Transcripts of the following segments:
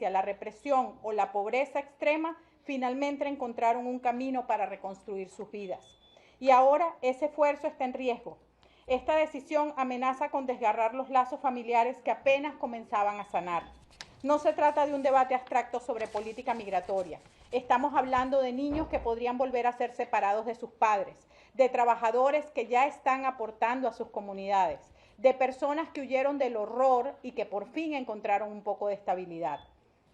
la represión o la pobreza extrema, finalmente encontraron un camino para reconstruir sus vidas. Y ahora ese esfuerzo está en riesgo. Esta decisión amenaza con desgarrar los lazos familiares que apenas comenzaban a sanar. No se trata de un debate abstracto sobre política migratoria. Estamos hablando de niños que podrían volver a ser separados de sus padres, de trabajadores que ya están aportando a sus comunidades, de personas que huyeron del horror y que por fin encontraron un poco de estabilidad.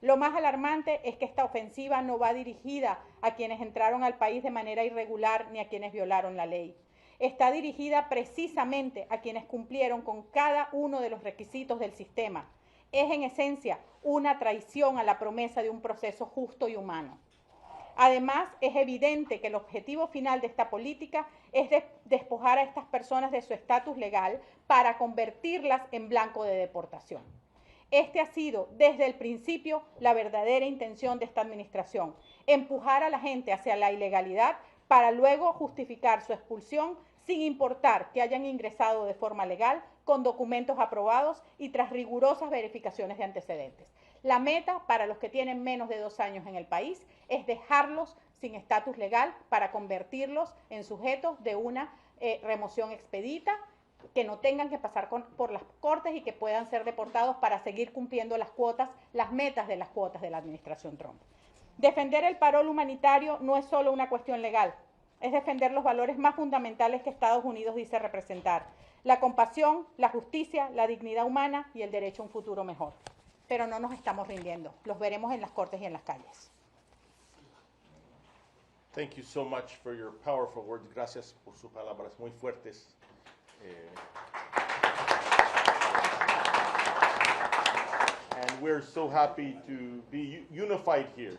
Lo más alarmante es que esta ofensiva no va dirigida a quienes entraron al país de manera irregular ni a quienes violaron la ley. Está dirigida precisamente a quienes cumplieron con cada uno de los requisitos del sistema. Es en esencia una traición a la promesa de un proceso justo y humano. Además, es evidente que el objetivo final de esta política es despojar a estas personas de su estatus legal para convertirlas en blanco de deportación. Este ha sido, desde el principio, la verdadera intención de esta administración: empujar a la gente hacia la ilegalidad para luego justificar su expulsión sin importar que hayan ingresado de forma legal, con documentos aprobados y tras rigurosas verificaciones de antecedentes. La meta para los que tienen menos de 2 años en el país es dejarlos sin estatus legal para convertirlos en sujetos de una remoción expedita, que no tengan que pasar por las cortes y que puedan ser deportados para seguir cumpliendo las metas de las cuotas de la administración Trump. Defender el parole humanitario no es solo una cuestión legal, es defender los valores más fundamentales que Estados Unidos dice representar: la compasión, la justicia, la dignidad humana y el derecho a un futuro mejor. Pero no nos estamos rindiendo, los veremos en las cortes y en las calles. Thank you so much for your powerful words. Gracias por sus palabras muy fuertes. And we're so happy to be unified here.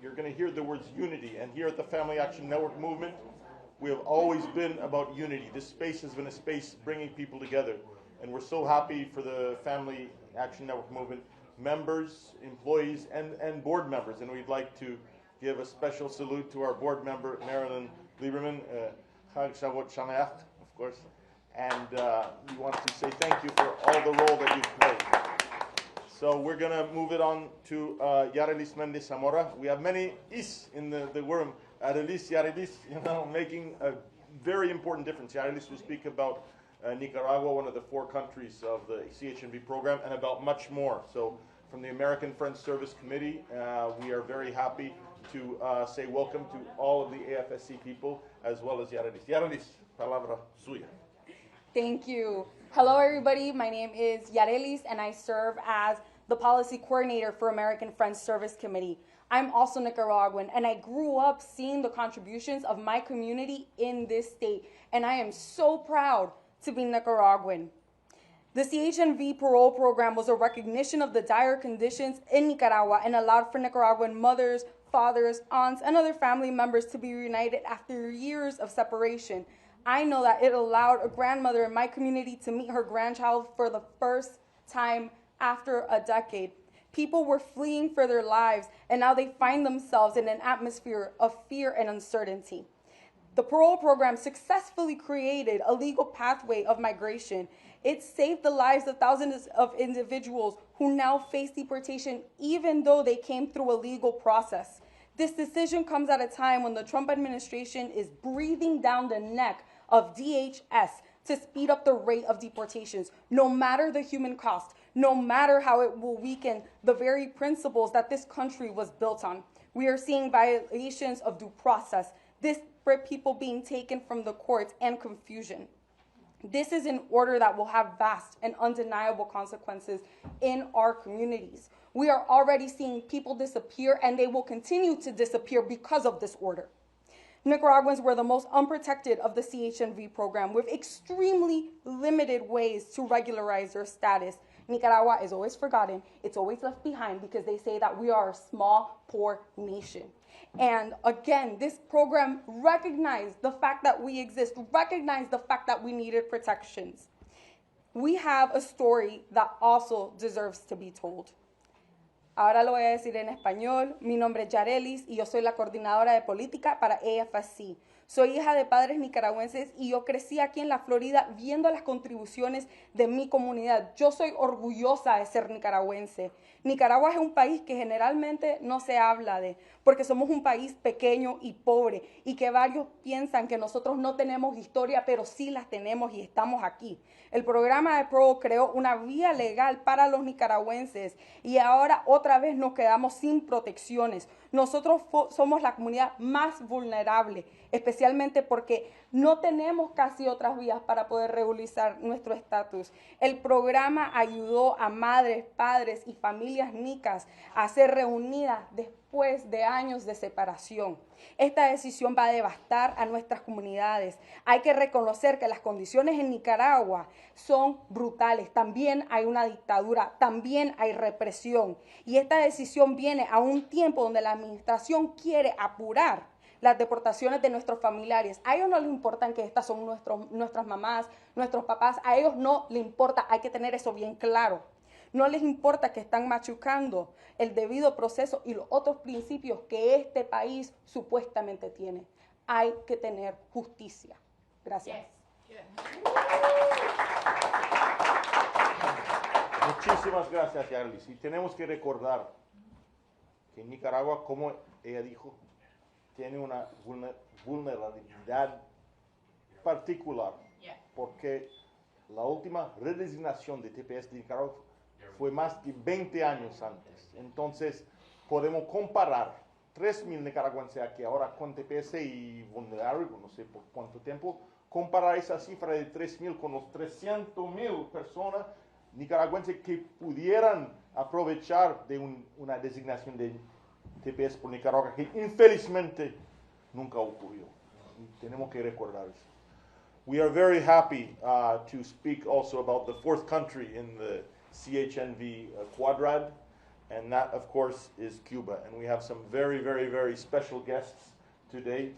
You're going to hear the words unity. And here at the Family Action Network movement, we have always been about unity. This space has been a space bringing people together. And we're so happy for the Family Action Network movement members, employees, and board members. And we'd like to give a special salute to our board member, Marilyn Lieberman, of course. And we want to say thank you for all the role that you've played. So we're going to move it on to Yarelis Mendez Zamora. We have many is in the room. Yarelis, making a very important difference. Yarelis will speak about Nicaragua, one of the 4 countries of the CHNV program, and about much more. So from the American Friends Service Committee, we are very happy to say welcome to all of the AFSC people, as well as Yarelis. Yarelis, palabra suya. Thank you. Hello, everybody. My name is Yarelis, and I serve as the policy coordinator for American Friends Service Committee. I'm also Nicaraguan, and I grew up seeing the contributions of my community in this state, and I am so proud to be Nicaraguan. The CHNV parole program was a recognition of the dire conditions in Nicaragua and allowed for Nicaraguan mothers, fathers, aunts, and other family members to be reunited after years of separation. I know that it allowed a grandmother in my community to meet her grandchild for the first time after a decade. People were fleeing for their lives, and now they find themselves in an atmosphere of fear and uncertainty. The parole program successfully created a legal pathway of migration. It saved the lives of thousands of individuals who now face deportation, even though they came through a legal process. This decision comes at a time when the Trump administration is breathing down the neck of DHS to speed up the rate of deportations, no matter the human cost, no matter how it will weaken the very principles that this country was built on. We are seeing violations of due process, disparate people being taken from the courts, and confusion. This is an order that will have vast and undeniable consequences in our communities. We are already seeing people disappear, and they will continue to disappear because of this order. Nicaraguans were the most unprotected of the CHNV program, with extremely limited ways to regularize their status. Nicaragua is always forgotten. It's always left behind because they say that we are a small, poor nation. And again, this program recognized the fact that we exist, recognized the fact that we needed protections. We have a story that also deserves to be told. Ahora lo voy a decir en español. Mi nombre es Yarelis y yo soy la coordinadora de política para AFSC. Soy hija de padres nicaragüenses y yo crecí aquí en la Florida viendo las contribuciones de mi comunidad. Yo soy orgullosa de ser nicaragüense. Nicaragua es un país que generalmente no se habla de, porque somos un país pequeño y pobre y que varios piensan que nosotros no tenemos historia, pero sí las tenemos y estamos aquí. El programa de Parole creó una vía legal para los nicaragüenses y ahora otra vez nos quedamos sin protecciones. Nosotros somos la comunidad más vulnerable, especialmente porque no tenemos casi otras vías para poder regularizar nuestro estatus. El programa ayudó a madres, padres y familias nicas a ser reunidas después de años de separación. Esta decisión va a devastar a nuestras comunidades. Hay que reconocer que las condiciones en Nicaragua son brutales. También hay una dictadura, también hay represión. Y esta decisión viene a un tiempo donde la administración quiere apurar las deportaciones de nuestros familiares. A ellos no les importa que estas son nuestras mamás, nuestros papás. A ellos no les importa, hay que tener eso bien claro. No les importa que están machucando el debido proceso y los otros principios que este país supuestamente tiene. Hay que tener justicia. Gracias. Muchísimas gracias, Yarlis. Y tenemos que recordar que Nicaragua, como ella dijo, tiene una vulnerabilidad particular, porque la última redesignación de TPS de Nicaragua fue más de 20 años antes. Entonces, podemos comparar 3.000 nicaragüenses aquí ahora con TPS y vulnerable, no sé por cuánto tiempo, comparar esa cifra de 3.000 con los 300.000 personas nicaragüenses que pudieran aprovechar de una designación de TPS por Nicaragua, que infelizmente nunca ocurrió. Y tenemos que recordar eso. We are very happy to speak also about the fourth country in the CHNV quadrant, and that, of course, is Cuba. And we have some very, very, very special guests today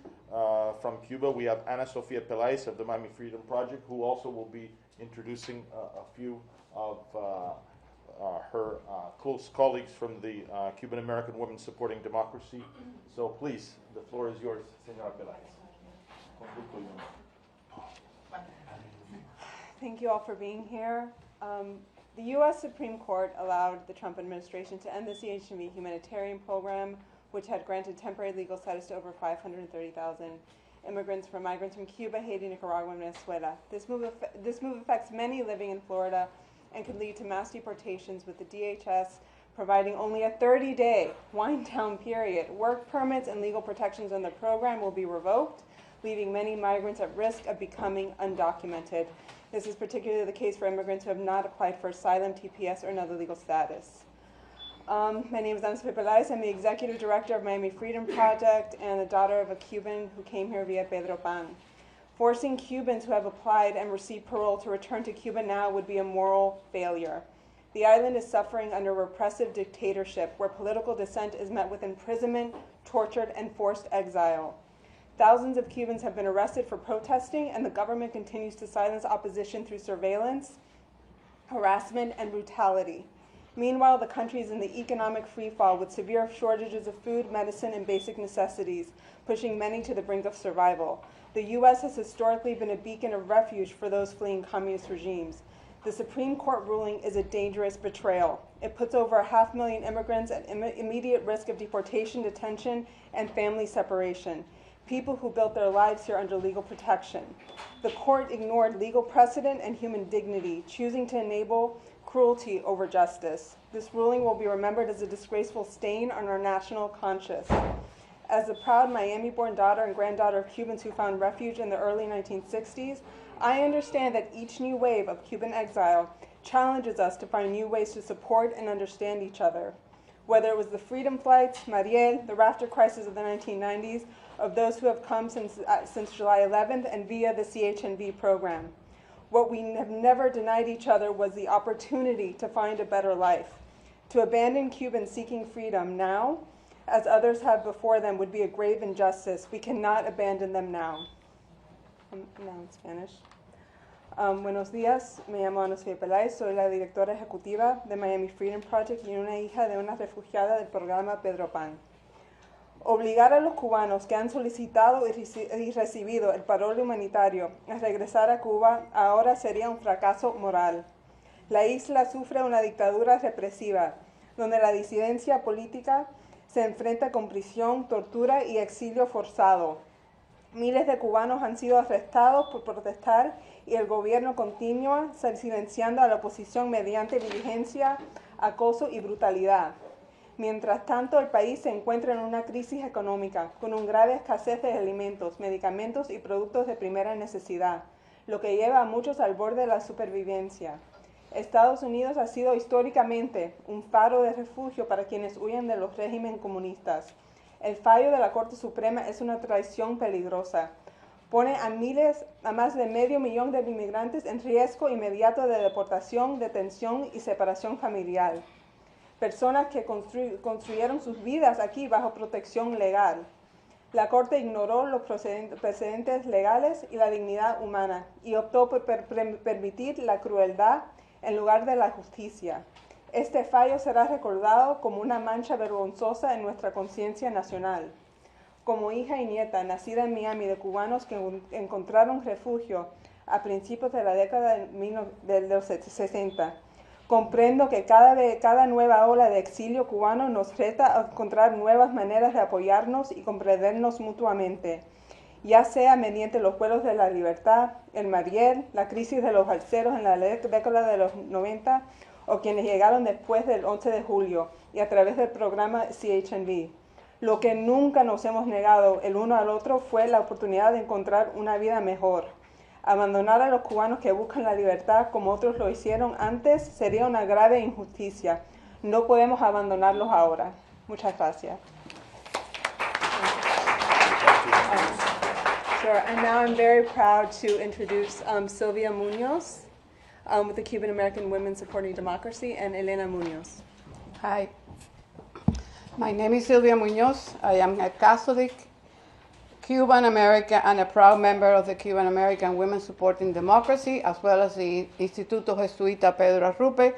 from Cuba. We have Ana Sofia Peláez of the Miami Freedom Project, who also will be introducing a few of her close colleagues from the Cuban American Women Supporting Democracy. So please, the floor is yours, Señora Peláez. Thank you all for being here. The U.S. Supreme Court allowed the Trump administration to end the CHNV humanitarian program, which had granted temporary legal status to over 530,000 immigrants from migrants from Cuba, Haiti, Nicaragua, and Venezuela. This move affects many living in Florida and could lead to mass deportations, with the DHS providing only a 30-day wind-down period. Work permits and legal protections on the program will be revoked, leaving many migrants at risk of becoming undocumented. This is particularly the case for immigrants who have not applied for asylum, TPS, or another legal status. My name is Ana Sofia Peláez. I'm the executive director of Miami Freedom Project and the daughter of a Cuban who came here via Pedro Pan. Forcing Cubans who have applied and received parole to return to Cuba now would be a moral failure. The island is suffering under repressive dictatorship where political dissent is met with imprisonment, tortured, and forced exile. Thousands of Cubans have been arrested for protesting, and the government continues to silence opposition through surveillance, harassment, and brutality. Meanwhile, the country is in the economic freefall with severe shortages of food, medicine, and basic necessities, pushing many to the brink of survival. The U.S. has historically been a beacon of refuge for those fleeing communist regimes. The Supreme Court ruling is a dangerous betrayal. It puts over 500,000 immigrants at immediate risk of deportation, detention, and family separation. People who built their lives here under legal protection. The court ignored legal precedent and human dignity, choosing to enable cruelty over justice. This ruling will be remembered as a disgraceful stain on our national conscience. As a proud Miami-born daughter and granddaughter of Cubans who found refuge in the early 1960s, I understand that each new wave of Cuban exile challenges us to find new ways to support and understand each other. Whether it was the freedom flights, Mariel, the rafter crisis of the 1990s, of those who have come since July 11th, and via the CHNV program. What we have never denied each other was the opportunity to find a better life. To abandon Cubans seeking freedom now, as others have before them, would be a grave injustice. We cannot abandon them now. Now in Spanish. Buenos días, me llamo Ana Sofia Peláez, soy la directora ejecutiva de Miami Freedom Project y una hija de una refugiada del programa Pedro Pan. Obligar a los cubanos que han solicitado y recibido el parole humanitario a regresar a Cuba ahora sería un fracaso moral. La isla sufre una dictadura represiva, donde la disidencia política se enfrenta con prisión, tortura y exilio forzado. Miles de cubanos han sido arrestados por protestar y el gobierno continúa silenciando a la oposición mediante diligencia, acoso y brutalidad. Mientras tanto, el país se encuentra en una crisis económica, con una grave escasez de alimentos, medicamentos y productos de primera necesidad, lo que lleva a muchos al borde de la supervivencia. Estados Unidos ha sido históricamente un faro de refugio para quienes huyen de los regímenes comunistas. El fallo de la Corte Suprema es una traición peligrosa. Pone a más de 500,000 de inmigrantes en riesgo inmediato de deportación, detención y separación familiar. Personas que construyeron sus vidas aquí bajo protección legal. La Corte ignoró los precedentes legales y la dignidad humana y optó por permitir la crueldad en lugar de la justicia. Este fallo será recordado como una mancha vergonzosa en nuestra conciencia nacional. Como hija y nieta nacida en Miami de cubanos que encontraron refugio a principios de la década de los 60, comprendo que cada nueva ola de exilio cubano nos reta a encontrar nuevas maneras de apoyarnos y comprendernos mutuamente, ya sea mediante los vuelos de la libertad, el Mariel, la crisis de los balseros en la década de los 90, o quienes llegaron después del 11 de julio y a través del programa CHNV. Lo que nunca nos hemos negado el uno al otro fue la oportunidad de encontrar una vida mejor. Abandonar a los cubanos que buscan la libertad como otros lo hicieron antes sería una grave injusticia. No podemos abandonarlos ahora. Muchas gracias. Sure, and now I'm very proud to introduce Sylvia Munoz with the Cuban American Women Supporting Democracy, and Elena Munoz. Hi, my name is Sylvia Munoz. I am a Catholic, Cuban American, and a proud member of the Cuban American Women Supporting Democracy, as well as the Instituto Jesuita Pedro Arrupe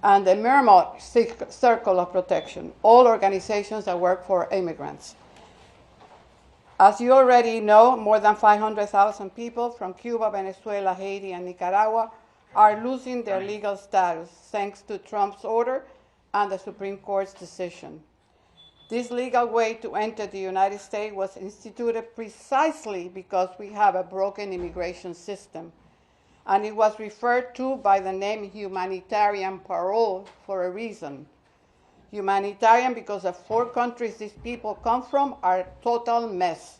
and the Miramar Circle of Protection, all organizations that work for immigrants. As you already know, more than 500,000 people from Cuba, Venezuela, Haiti, and Nicaragua are losing their legal status thanks to Trump's order and the Supreme Court's decision. This legal way to enter the United States was instituted precisely because we have a broken immigration system, and it was referred to by the name humanitarian parole for a reason. Humanitarian because the 4 countries these people come from are a total mess.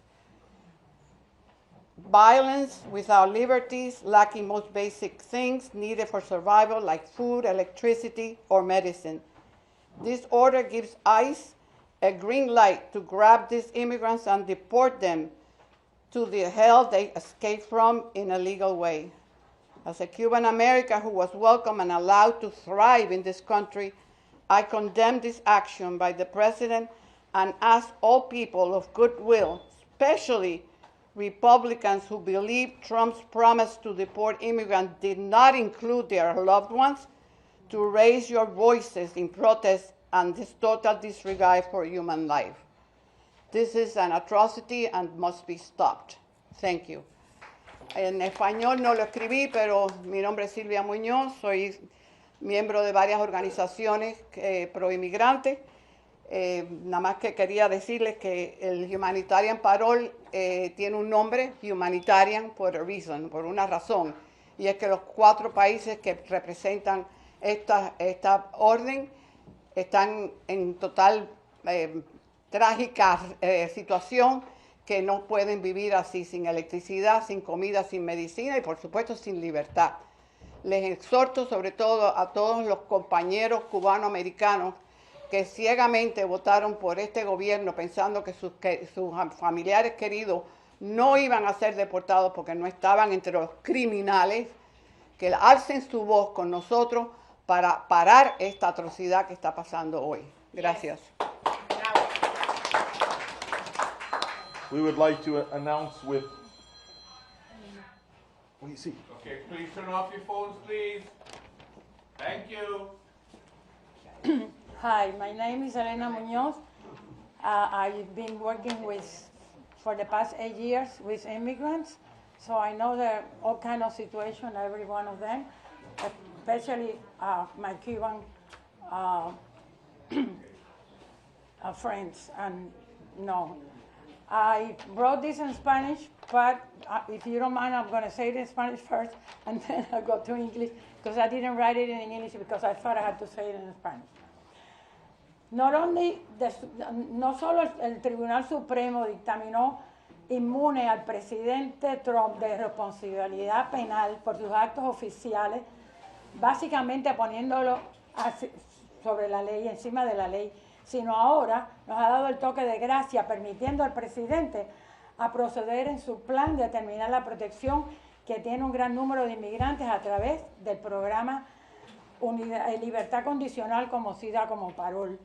Violence without liberties, lacking most basic things needed for survival like food, electricity, or medicine. This order gives ICE a green light to grab these immigrants and deport them to the hell they escaped from in a legal way. As a Cuban American who was welcome and allowed to thrive in this country, I condemn this action by the President and ask all people of goodwill, especially Republicans who believe Trump's promise to deport immigrants did not include their loved ones, to raise your voices in protest and this total disregard for human life. This is an atrocity and must be stopped. Thank you. En español no lo escribí, pero mi nombre es Silvia Muñoz, soy miembro de varias organizaciones pro inmigrantes. Nada más que quería decirles que el humanitarian parole tiene un nombre, humanitarian, por a reason, por una razón, y es que los 4 países que representan esta orden están en total trágica situación, que no pueden vivir así, sin electricidad, sin comida, sin medicina y por supuesto sin libertad. Les exhorto sobre todo a todos los compañeros cubanoamericanos que ciegamente votaron por este gobierno pensando que sus familiares queridos no iban a ser deportados porque no estaban entre los criminales, que alcen su voz con nosotros para parar esta atrocidad que está pasando hoy. Gracias. We would like to announce with... What do you see? Okay, please turn off your phones, please. Thank you. Hi, my name is Elena Munoz. I've been working for the past 8 years with immigrants, so I know all kind of situations, every one of them, especially my Cuban friends. And no, I wrote this in Spanish, but if you don't mind, I'm going to say it in Spanish first, and then I'll go to English, because I didn't write it in English because I thought I had to say it in Spanish. No solo el Tribunal Supremo dictaminó inmune al presidente Trump de responsabilidad penal por sus actos oficiales, básicamente poniéndolo sobre la ley, encima de la ley, sino ahora nos ha dado el toque de gracia, permitiendo al presidente a proceder en su plan de determinar la protección que tiene un gran número de inmigrantes a través del programa Libertad Condicional, conocida como Parole.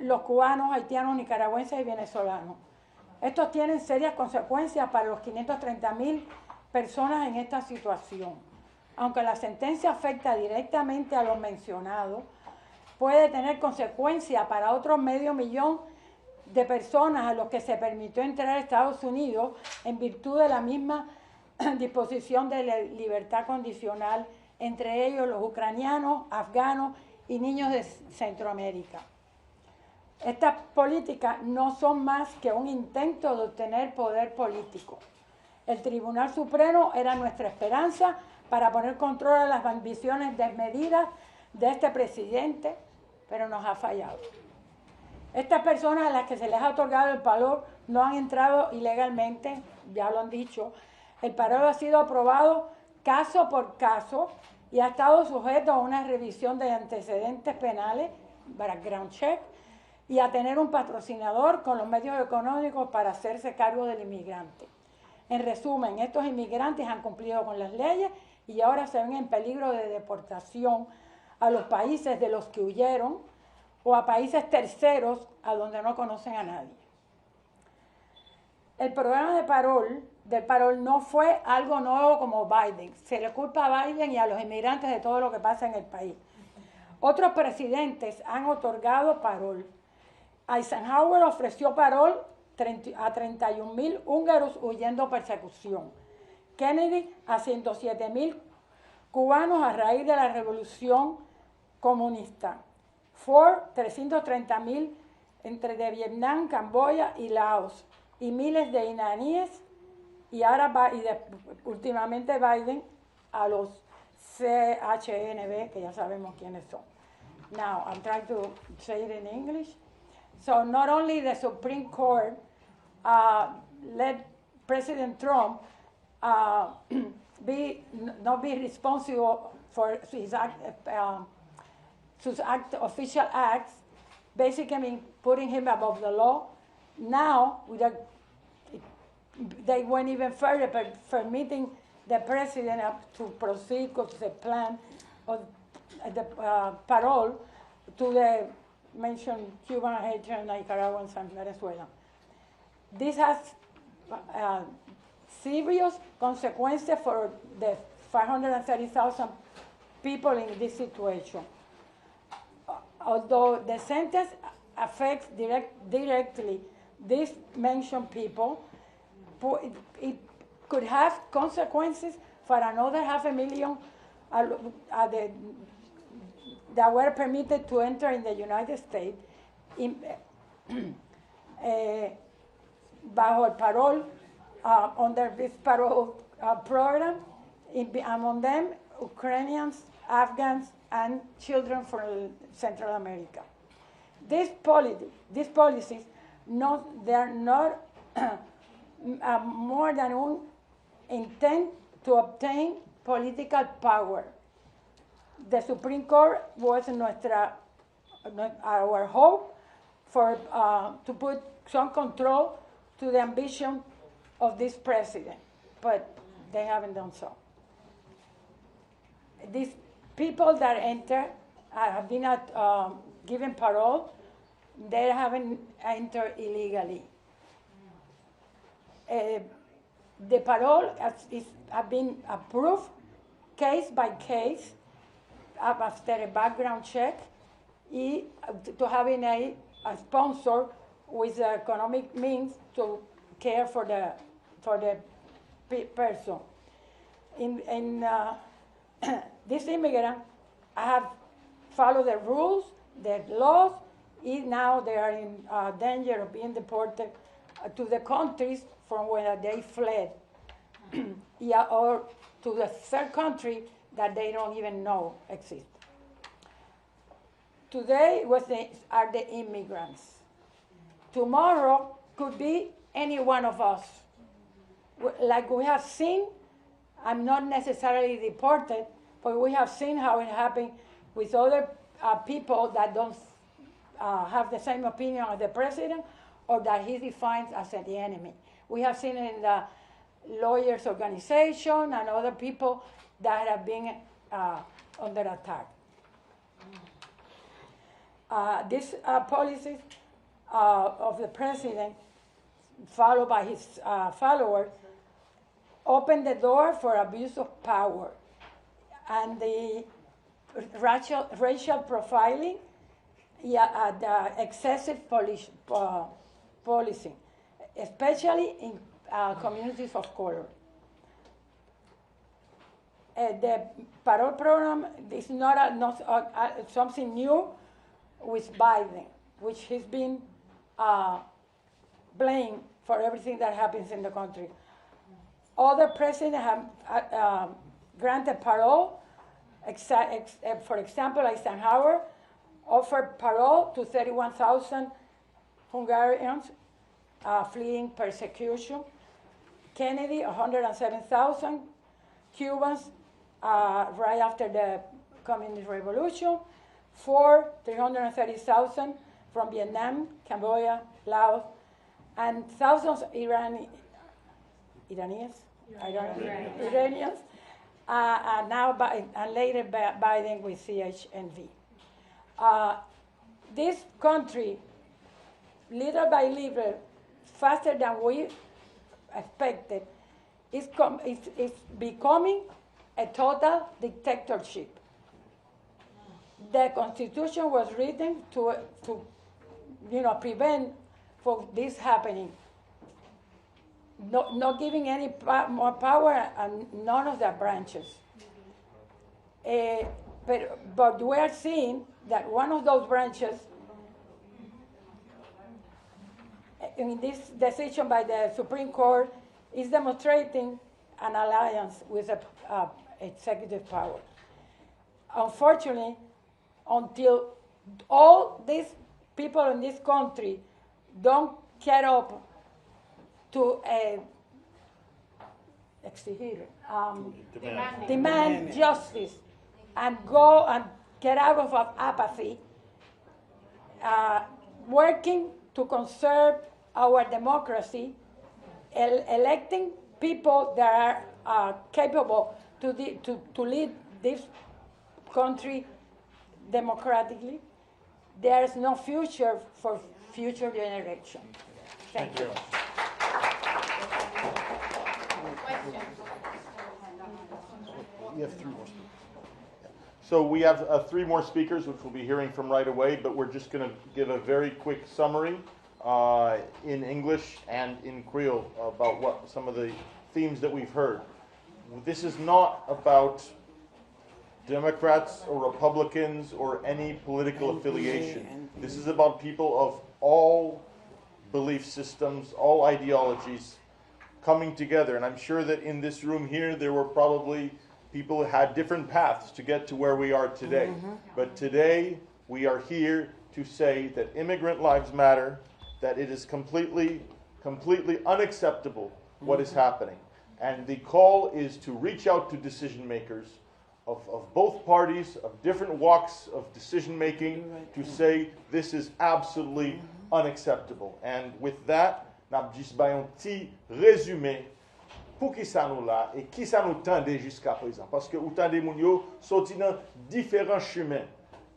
Los cubanos, haitianos, nicaragüenses y venezolanos. Estos tienen serias consecuencias para los 530,000 personas en esta situación. Aunque la sentencia afecta directamente a los mencionados, puede tener consecuencias para otros 500,000 de personas a los que se permitió entrar a Estados Unidos en virtud de la misma disposición de la libertad condicional, entre ellos los ucranianos, afganos y niños de Centroamérica. Estas políticas no son más que un intento de obtener poder político. El Tribunal Supremo era nuestra esperanza para poner control a las ambiciones desmedidas de este presidente, pero nos ha fallado. Estas personas a las que se les ha otorgado el parol no han entrado ilegalmente, ya lo han dicho. El parol ha sido aprobado caso por caso y ha estado sujeto a una revisión de antecedentes penales, background check, y a tener un patrocinador con los medios económicos para hacerse cargo del inmigrante. En resumen, estos inmigrantes han cumplido con las leyes y ahora se ven en peligro de deportación a los países de los que huyeron o a países terceros a donde no conocen a nadie. El programa del Parole no fue algo nuevo como Biden. Se le culpa a Biden y a los inmigrantes de todo lo que pasa en el país. Otros presidentes han otorgado Parole. Eisenhower ofreció Parole a 31,000 húngaros huyendo persecución. Kennedy a 107,000 cubanos a raíz de la revolución comunista. Ford 330,000 entre de Vietnam, Camboya y Laos. Y miles de iraníes y ahora últimamente Biden a los CHNV, que ya sabemos quiénes son. Now, I'm trying to say it in English. So not only the Supreme Court let President Trump not be responsible for his official acts, basically putting him above the law. Now, they went even further, permitting the president to proceed with the plan of the parole to the mentioned Cuba, Haiti, Nicaragua, and Venezuela. This has serious consequences for the 530,000 people in this situation. Although the sentence affects directly these mentioned people, it could have consequences for another 500,000 that were permitted to enter in the United States bajo el parole, under this parole program, among them Ukrainians, Afghans, and children from Central America. These policies, they're not more than an intent to obtain political power. The Supreme Court was our hope for to put some control to the ambition of this president, but they haven't done so. These people that enter have been given parole. They haven't entered illegally. The parole has been approved case by case after a background check y to having a sponsor with the economic means to care for the person. In this immigrant have followed the rules, the laws. Now they are in danger of being deported to the countries from where they fled, yeah, or to the third country that they don't even know exists. Today are the immigrants. Tomorrow could be any one of us. Like we have seen, I'm not necessarily deported, but we have seen how it happened with other people that don't have the same opinion as the president or that he defines as the enemy. We have seen in the lawyers' organization and other people that have been under attack. These policies of the president, followed by his followers, open the door for abuse of power and the racial profiling, the excessive policing, especially in communities of color. The Parole program is not something new with Biden, which he's been blamed for everything that happens in the country. Other presidents have granted parole. For example, Eisenhower offered parole to 31,000 Hungarians fleeing persecution. Kennedy, 107,000 Cubans right after the Communist Revolution. Ford, 330,000 from Vietnam, Cambodia, Laos, and thousands of Iranians, now and later Biden with CHNV. This country, little by little, faster than we expected, is becoming a total dictatorship. The Constitution was written to prevent for this happening. Not giving any more power and none of the branches. But we are seeing that one of those branches, in this decision by the Supreme Court, is demonstrating an alliance with the executive power. Unfortunately, until all these people in this country don't get up to demand justice and go and get out of apathy, working to conserve our democracy, electing people that are capable to lead this country democratically, there is no future for future generations. Thank you. You have 3 more speakers. So we have 3 more speakers, which we'll be hearing from right away, but we're just going to give a very quick summary in English and in Creole about what some of the themes that we've heard. This is not about Democrats or Republicans or any political affiliation. This is about people of all belief systems, all ideologies coming together. And I'm sure that in this room here, there were probably people who had different paths to get to where we are today. But today, we are here to say that immigrant lives matter, that it is completely unacceptable what is happening. And the call is to reach out to decision makers of both parties, of different walks of decision making, to say this is absolutely unacceptable. And with that, n'a juste un petit résumé pour qui ça nous là et qui ça nous tendait jusqu'à présent. Parce que ou tendez moun yo sorti dans différents chemins.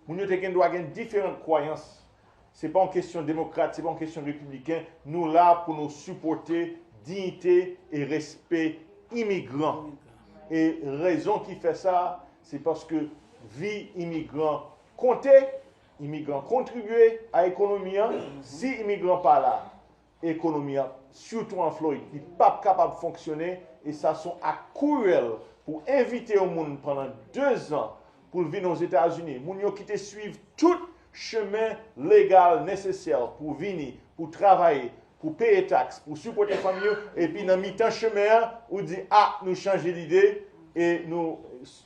Moun yo te gen doit gen différentes croyances. C'est pas une question démocrate, c'est pas une question républicaine. Nous là pour nous supporter dignité et respect immigrants. Et raison qui fait ça, c'est parce que vie immigrant comptait, immigrants contribuer à l'économie. Si immigrants pas là, l'économie, surtout en Floride, n'est pas capable de fonctionner. Et ça sont à cruel pour inviter au monde pendant 2 ans pour venir aux États-Unis. Moun yo qui te suivent tout chemin légal nécessaire pour venir, pour travailler, pour payer taxes, pour supporter famille. Et puis dans mi-temps chemin, on dit ah nous changer d'idée et nous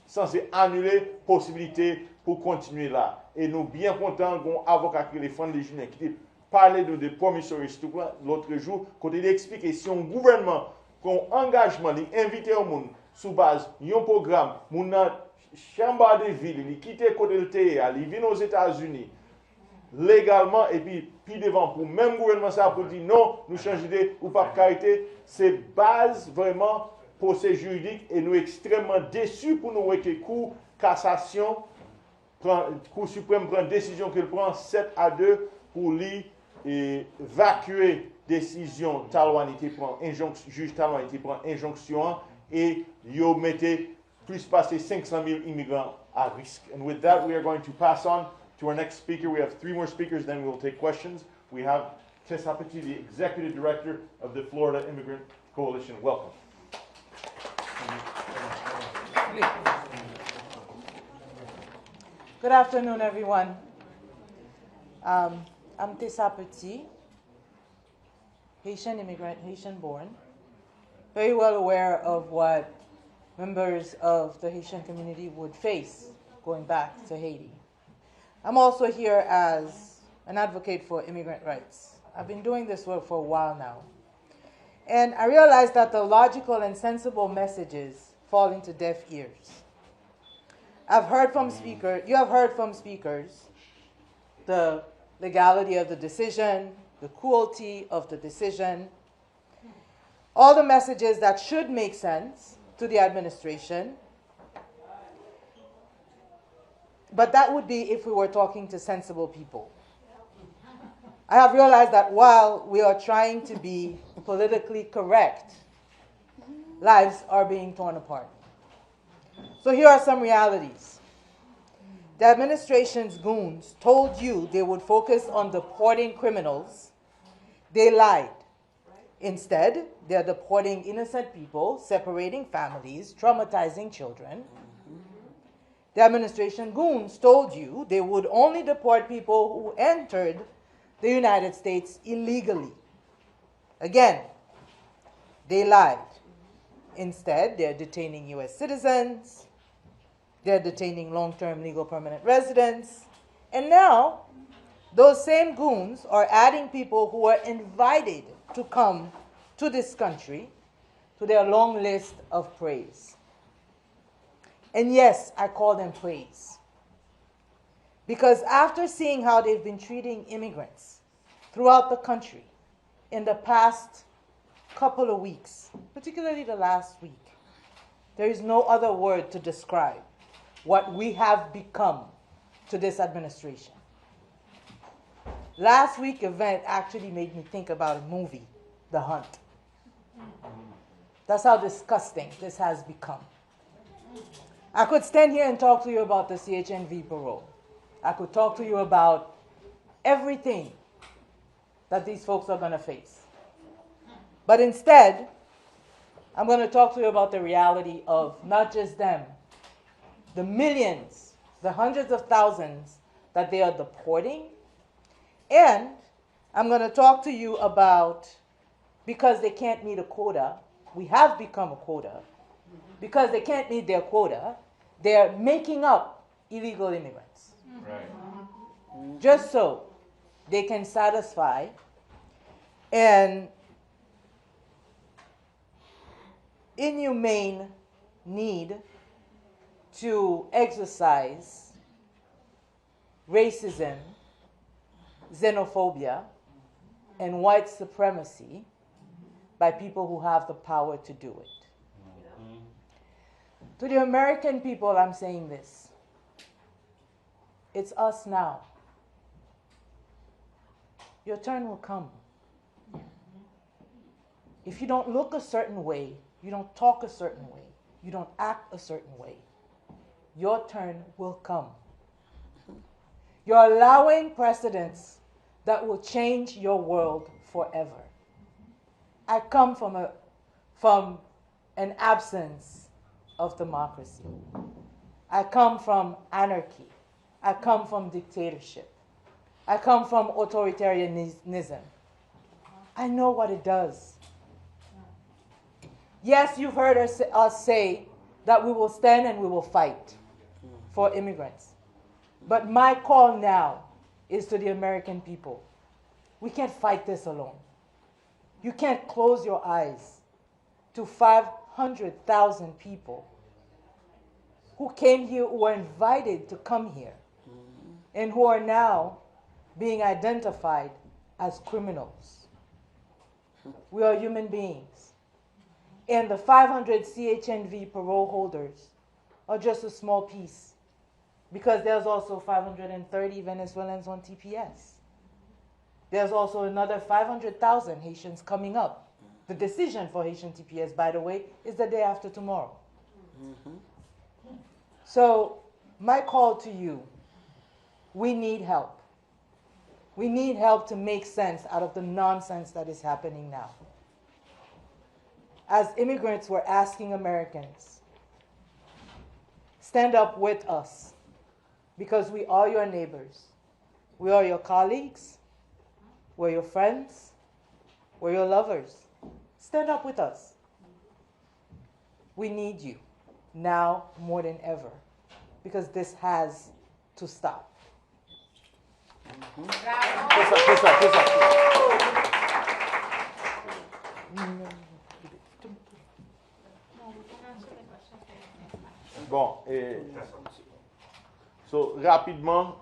censés annuler possibilité pour continuer là. Et nous bien contents qu'on avocat qui les fonds légionnaires qui parlait de promissory l'autre jour quand il explique si un gouvernement qu'on engagement invité au monde sous base d'un programme mon chambre de ville il quitte côté le terre il vient aux États-Unis légalement et puis devant pour même gouvernement ça pour dire non nous changer d'idée ou pas carité c'est base vraiment procès juridique et nous extrêmement déçus pour nous voir que Cour cassation Cour suprême prend décision qu'elle prend 7-2 pour lui évacuer décision Talwanité prend injonction juge Talwanité prend injonction et yo mettez plus passer 500 000 immigrants à risque. And with that we are going to pass on to our next speaker. We have 3 more speakers, then we will take questions. We have Tessa Petit, the executive director of the Florida Immigrant Coalition. Welcome. Good afternoon, everyone. I'm Tessa Petit, Haitian immigrant, Haitian born, very well aware of what members of the Haitian community would face going back to Haiti. I'm also here as an advocate for immigrant rights. I've been doing this work for a while now. And I realize that the logical and sensible messages fall into deaf ears. you have heard from speakers the legality of the decision, the cruelty of the decision, all the messages that should make sense to the administration. But that would be if we were talking to sensible people. I have realized that while we are trying to be politically correct, lives are being torn apart. So here are some realities. The administration's goons told you they would focus on deporting criminals. They lied. Instead, they're deporting innocent people, separating families, traumatizing children. The administration goons told you they would only deport people who entered the United States illegally. Again, they lied. Instead, they're detaining U.S. citizens, they're detaining long-term legal permanent residents, and now those same goons are adding people who are invited to come to this country to their long list of praise. And yes, I call them praise. Because after seeing how they've been treating immigrants throughout the country in the past couple of weeks, particularly the last week, there is no other word to describe what we have become to this administration. Last week's event actually made me think about a movie, The Hunt. That's how disgusting this has become. I could stand here and talk to you about the CHNV parole. I could talk to you about everything that these folks are going to face. But instead, I'm going to talk to you about the reality of not just them, the millions, the hundreds of thousands that they are deporting. And I'm going to talk to you about, because they can't meet a quota, we have become a quota. Because they can't meet their quota, they're making up illegal immigrants. Right. Just so they can satisfy an inhumane need to exercise racism, xenophobia, and white supremacy by people who have the power to do it. To the American people, I'm saying this. It's us now. Your turn will come. If you don't look a certain way, you don't talk a certain way, you don't act a certain way, your turn will come. You're allowing precedents that will change your world forever. I come from an absence of democracy. I come from anarchy. I come from dictatorship. I come from authoritarianism. I know what it does. Yes, you've heard us say that we will stand and we will fight for immigrants. But my call now is to the American people. We can't fight this alone. You can't close your eyes to 500,000 people who came here, who were invited to come here, and who are now being identified as criminals. We are human beings. And the 500 CHNV parole holders are just a small piece, because there's also 530 Venezuelans on TPS. There's also another 500,000 Haitians coming up. The decision for Haitian TPS, by the way, is the day after tomorrow. So my call to you, we need help. We need help to make sense out of the nonsense that is happening now. As immigrants, we're asking Americans, stand up with us, because we are your neighbors. We are your colleagues. We're your friends. We're your lovers. Stand up with us. We need you now more than ever, because this has to stop. Bon, rapidement,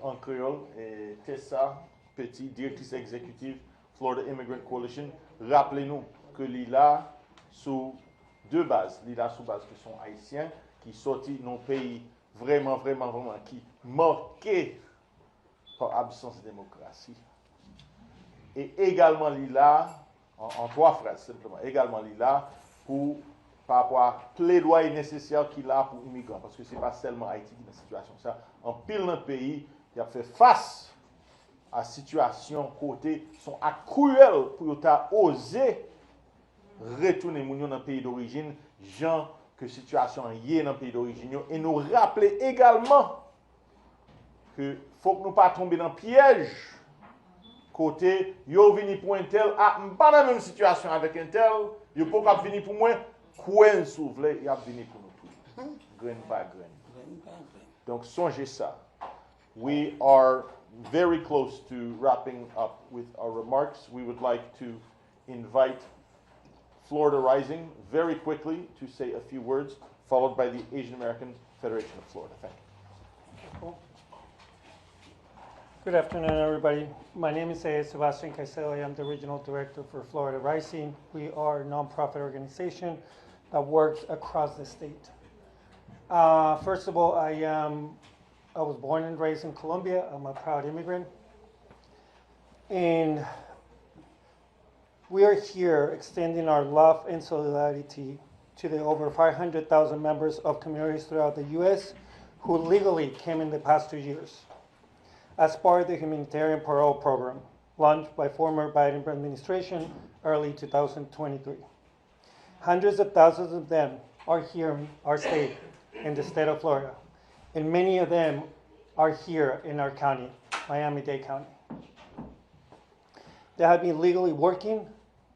en créole, Tessa Petit, directrice exécutive Florida Immigrant Coalition, rappelez-nous que l'ILA sous deux bases. L'ILA sous base que sont haïtiens, qui sortent dans pays vraiment, qui marqués par absence de démocratie. Et également l'ILA, en trois phrases simplement, également l'ILA pour par rapport à plaidoyer nécessaire qu'il a pour immigrants, parce que ce n'est pas seulement Haïti qui est dans cette situation. Ça, en pile dans le pays, il a fait face à situation côté sont cruelles pour oser retourner dans le pays d'origine, gens que situation est dans le pays d'origine, et nous rappeler également que faut que nous pas tomber dans le piège côté yo vini pour un tel, pas dans la même situation avec un tel, yo pas venir pour moi. Coin s'ouvre, il y a venu pour nous tous. Grain par grain. Donc, songez ça. We are very close to wrapping up with our remarks. We would like to invite Florida Rising very quickly to say a few words, followed by the Asian American Federation of Florida. Thank you. Cool. Good afternoon, everybody. My name is Sebastian Caicedo. I am the Regional Director for Florida Rising. We are a nonprofit organization that works across the state. First of all, I was born and raised in Colombia. I'm a proud immigrant. And we are here extending our love and solidarity to the over 500,000 members of communities throughout the U.S. who legally came in the past 2 years as part of the humanitarian parole program launched by former Biden administration early 2023. Hundreds of thousands of them are here in our state, in the state of Florida, and many of them are here in our county, Miami-Dade County. They have been legally working,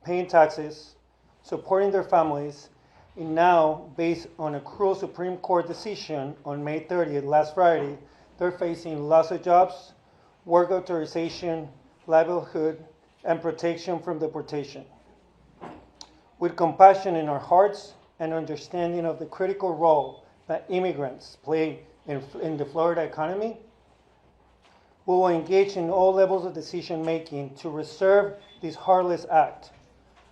paying taxes, supporting their families, and now, based on a cruel Supreme Court decision on May 30th, last Friday, they're facing loss of jobs, work authorization, livelihood, and protection from deportation. With compassion in our hearts and understanding of the critical role that immigrants play in the Florida economy, we will engage in all levels of decision making to reserve this heartless act.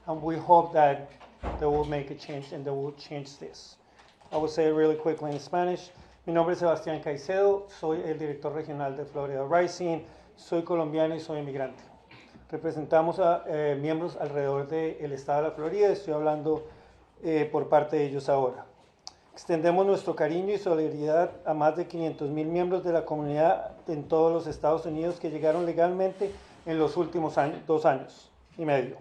And we hope that they will make a change and they will change this. I will say it really quickly in Spanish. Mi nombre es Sebastián Caicedo, soy el director regional de Florida Rising, soy colombiano y soy inmigrante. Representamos a miembros alrededor del estado de la Florida, estoy hablando por parte de ellos ahora. Extendemos nuestro cariño y solidaridad a más de 500,000 miembros de la comunidad en todos los Estados Unidos que llegaron legalmente en los últimos 2 años y medio,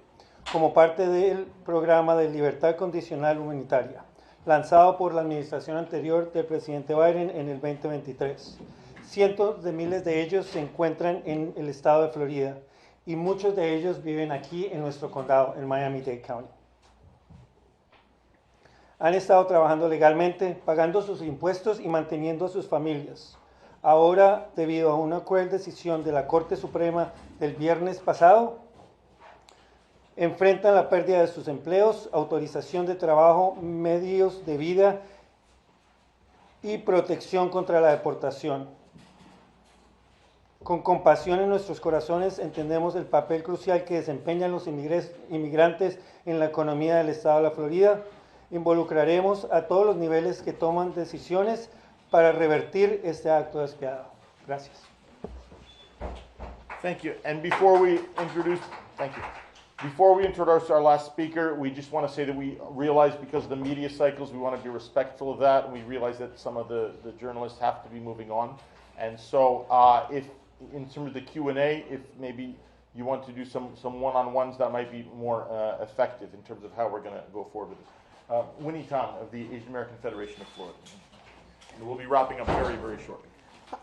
como parte del programa de libertad condicional humanitaria, lanzado por la administración anterior del presidente Biden en el 2023. Cientos de miles de ellos se encuentran en el estado de Florida y muchos de ellos viven aquí en nuestro condado, en Miami-Dade County. Han estado trabajando legalmente, pagando sus impuestos y manteniendo a sus familias. Ahora, debido a una cruel decisión de la Corte Suprema del viernes pasado, enfrentan la pérdida de sus empleos, autorización de trabajo, medios de vida y protección contra la deportación. Con compasión en nuestros corazones entendemos el papel crucial que desempeñan los inmigrantes en la economía del estado de la Florida. Involucraremos a todos los niveles que toman decisiones para revertir este acto despiadado. Gracias. Thank you. And before we introduce our last speaker, we just want to say that we realize because of the media cycles, we want to be respectful of that, and we realize that some of the journalists have to be moving on. And so if in terms of the Q&A, if maybe you want to do some one-on-ones, that might be more effective in terms of how we're going to go forward with this. Winnie Tong of the Asian American Federation of Florida. And we'll be wrapping up very, very shortly.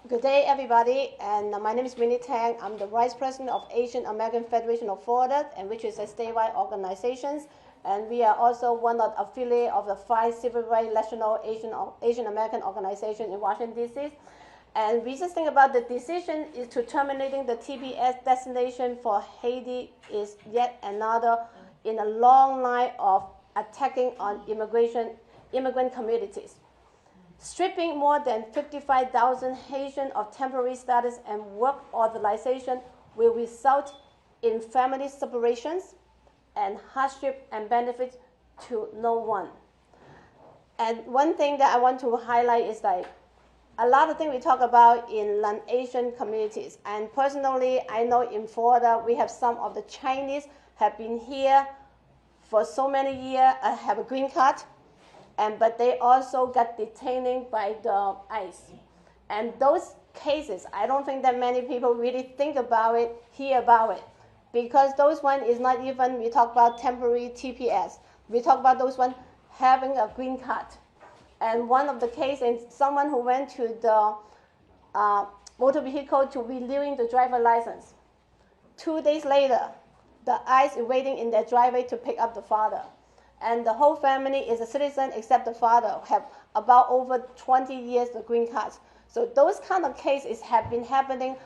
Good day, everybody, and my name is Winnie Tang. I'm the Vice President of Asian American Federation of Florida, and which is a statewide organization, and we are also one of the affiliates of the 5 civil rights national Asian American organization in Washington, D.C. And we just think about the decision is to terminating the TPS designation for Haiti is yet another in a long line of attacking on immigrant communities. Stripping more than 55,000 Haitians of temporary status and work authorization will result in family separations and hardship and benefits to no one. And one thing that I want to highlight is like a lot of things we talk about in non-Asian communities. And personally, I know in Florida, we have some of the Chinese have been here for so many years, have a green card, but they also got detained by the ICE. And those cases, I don't think that many people really think about it, hear about it, because those one is not even, we talk about temporary TPS. We talk about those one having a green card. And one of the cases, someone who went to the motor vehicle to renewing the driver license. 2 days later, the ICE is waiting in their driveway to pick up the father. And the whole family is a citizen except the father, have about over 20 years of green cards. So those kind of cases have been happening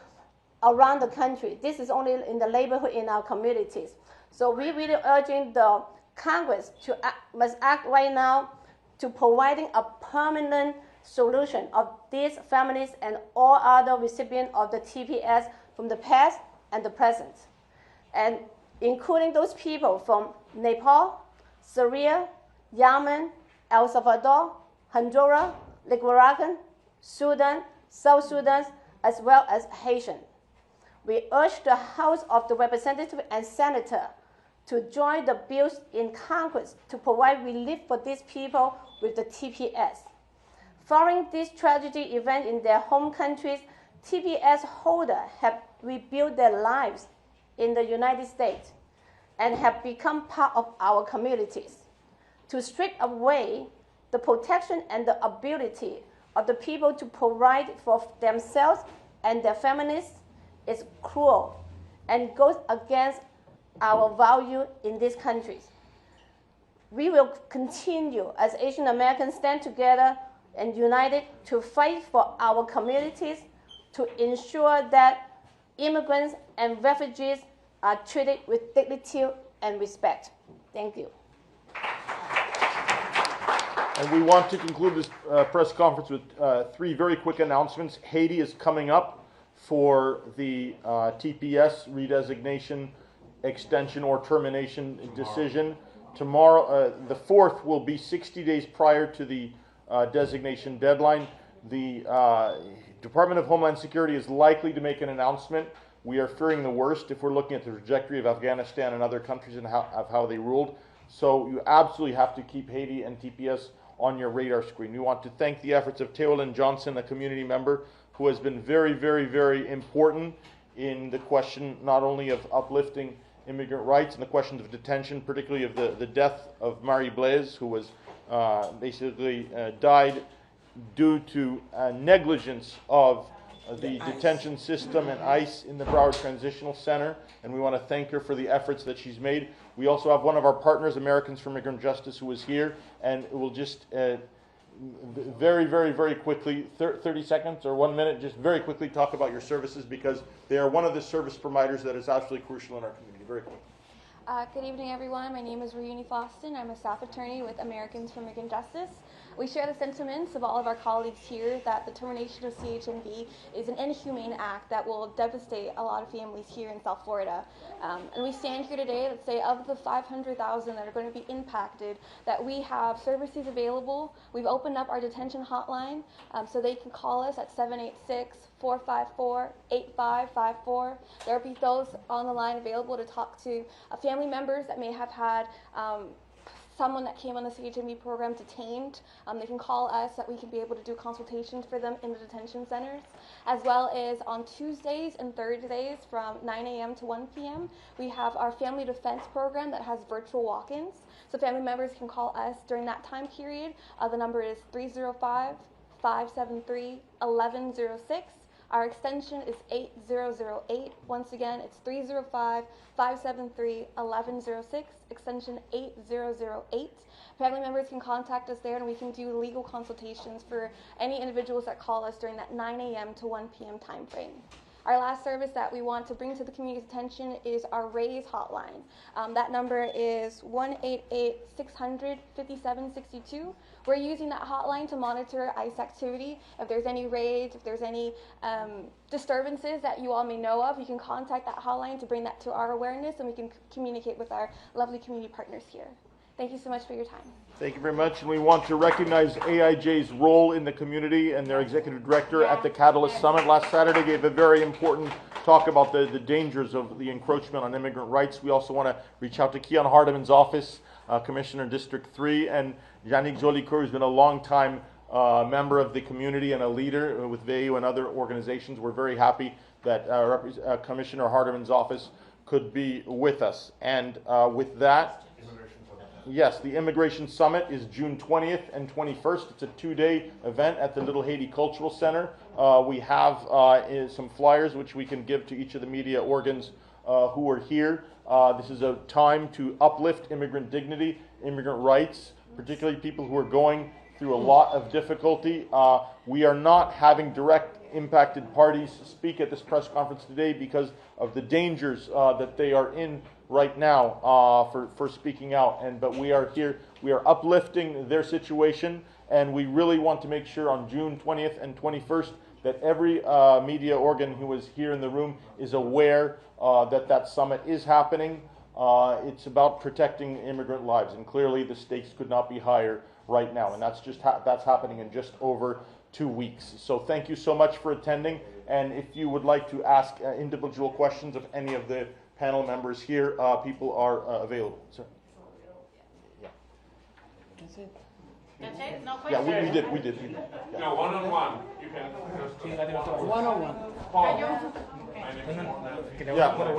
around the country. This is only in the neighborhood in our communities. So we're really urging the Congress to must act right now to providing a permanent solution of these families and all other recipients of the TPS from the past and the present. And including those people from Nepal, Syria, Yemen, El Salvador, Honduras, Nicaragua, Sudan, South Sudan, as well as Haitian. We urge the House of the Representatives and Senator to join the bills in Congress to provide relief for these people with the TPS. Following this tragedy event in their home countries, TPS holders have rebuilt their lives in the United States and have become part of our communities. To strip away the protection and the ability of the people to provide for themselves and their families is cruel and goes against our value in these countries. We will continue as Asian Americans stand together and united to fight for our communities to ensure that immigrants and refugees are treated with dignity and respect. Thank you. And we want to conclude this press conference with 3 very quick announcements. Haiti is coming up for the TPS redesignation, extension, or termination decision. Tomorrow, the 4th will be 60 days prior to the designation deadline. The Department of Homeland Security is likely to make an announcement. We are fearing the worst if we're looking at the trajectory of Afghanistan and other countries and how they ruled. So you absolutely have to keep Haiti and TPS on your radar screen. We want to thank the efforts of Teolyn Johnson, a community member who has been very, very, very important in the question not only of uplifting immigrant rights and the questions of detention, particularly of the death of Marie Blaise, who was basically died due to negligence of the detention system and ICE in the Broward Transitional Center, and we want to thank her for the efforts that she's made. We also have one of our partners, Americans for Migrant Justice, who is here, and will just very, very, very quickly, 30 seconds or 1 minute, just very quickly talk about your services, because they are one of the service providers that is absolutely crucial in our community. Very quickly. Good evening, everyone. My name is Reuni Foston. I'm a staff attorney with Americans for Migrant Justice. We share the sentiments of all of our colleagues here that the termination of CHNV is an inhumane act that will devastate a lot of families here in South Florida. And we stand here today, let's say, of the 500,000 that are going to be impacted, that we have services available. We've opened up our detention hotline so they can call us at 786-454-8554. There will be those on the line available to talk to family members that may have had someone that came on the CHNV program detained. They can call us, that we can be able to do consultations for them in the detention centers, as well as on Tuesdays and Thursdays from 9 a.m. to 1 p.m. we have our family defense program that has virtual walk-ins. So family members can call us during that time period. The number is 305-573-1106. Our extension is 8008. Once again, it's 305-573-1106, extension 8008. Family members can contact us there, and we can do legal consultations for any individuals that call us during that 9 a.m. to 1 p.m. time frame. Our last service that we want to bring to the community's attention is our RAISE hotline. That number is 1-888-600-5762. We're using that hotline to monitor ICE activity. If there's any raids, if there's any disturbances that you all may know of, you can contact that hotline to bring that to our awareness, and we can communicate with our lovely community partners here. Thank you so much for your time. Thank you very much, and we want to recognize AIJ's role in the community, and their executive director at the Catalyst Summit last Saturday gave a very important talk about the dangers of the encroachment on immigrant rights. We also want to reach out to Keon Hardeman's office, Commissioner District 3, and Yannick Jolicoeur, who's been a long-time member of the community and a leader with VEU and other organizations. We're very happy that Commissioner Hardeman's office could be with us. And with that, yes, the Immigration Summit is June 20th and 21st. It's a two-day event at the Little Haiti Cultural Center. We have some flyers which we can give to each of the media organs who are here. This is a time to uplift immigrant dignity, immigrant rights, particularly people who are going through a lot of difficulty. We are not having direct impacted parties speak at this press conference today because of the dangers that they are in right now for speaking out. But we are here, we are uplifting their situation, and we really want to make sure on June 20th and 21st that every media organ who is here in the room is aware that summit is happening. It's about protecting immigrant lives, and clearly the stakes could not be higher right now, and that's happening in just over 2 weeks. So thank you so much for attending, and if you would like to ask individual questions of any of the panel members here, people are available. Sir? Yeah. That's it. That's it? No questions? Yeah, we did. Yeah. No, one-on-one. You can just... One-on-one. Paul. Yeah.